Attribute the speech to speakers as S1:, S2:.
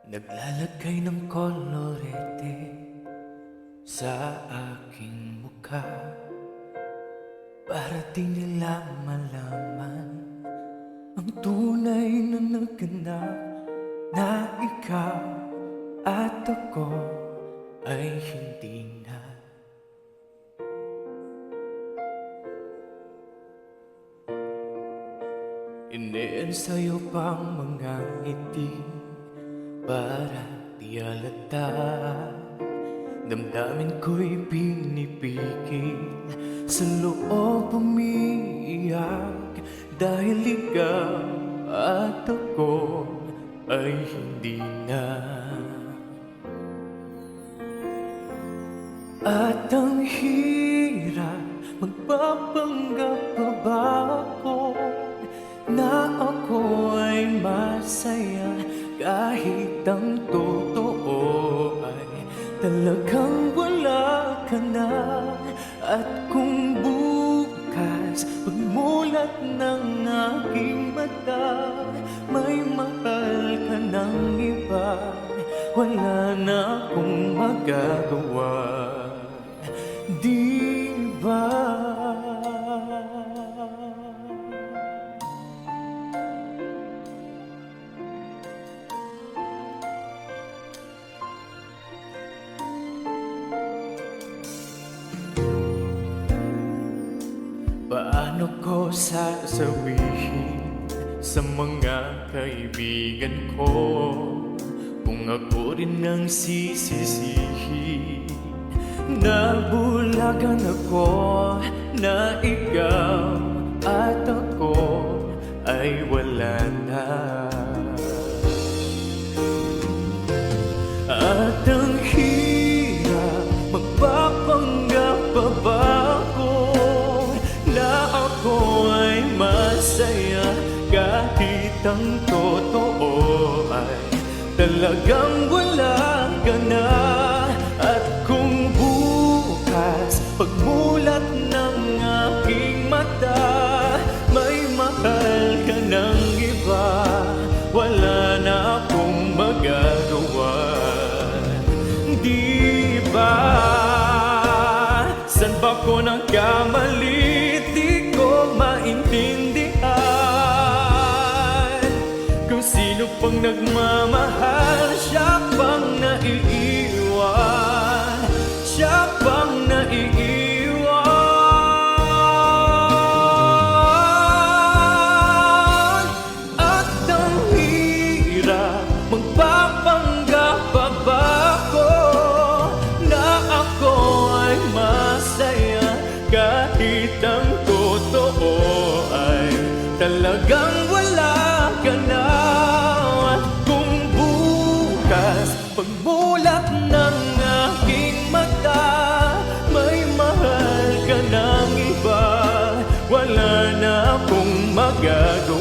S1: Naglalagay ng kolorete sa aking mukha para di nila malaman ang tunay na naganap, na ikaw at ako ay hindi na. Ine-ensayo pang mga ngiti para di halata. Damdamin ko'y pinipigil, sa loob umiiyak, dahil ikaw at ako ay hindi na. At ang hirap, magpapanggap pa ba ako na ako ay masaya, kahit ang totoo ay talagang wala ka na. At kung bukas pagmulat ng aking mata, may mahal ka ng iba, wala na akong magagawa, di ba? Paano ko sasabihin sa mga kaibigan ko kung ako rin ang sisisihin? Nabulagan ako na ikaw at ako ay wala na. At ang hirap, magpapanggap pa ba ako na ako ay masaya, kahit ang totoo ay talagang wala ka na. At kung bukas pagmulat ng aking mata, may mahal ka ng iba, wala na akong magagawa, di ba? San ba ko nagkamali? Di ko maintindihan kung sino pang nagmamahal, siya pang naiiwan, siya pang naiiwan. At ang hirap, magpapanggap pa ba ako na ako ay masaya, kahit ang totoo ay talagang wala ka na. At kung bukas pagmulat ng aking mata, may mahal ka ng iba, wala na akong magagawa,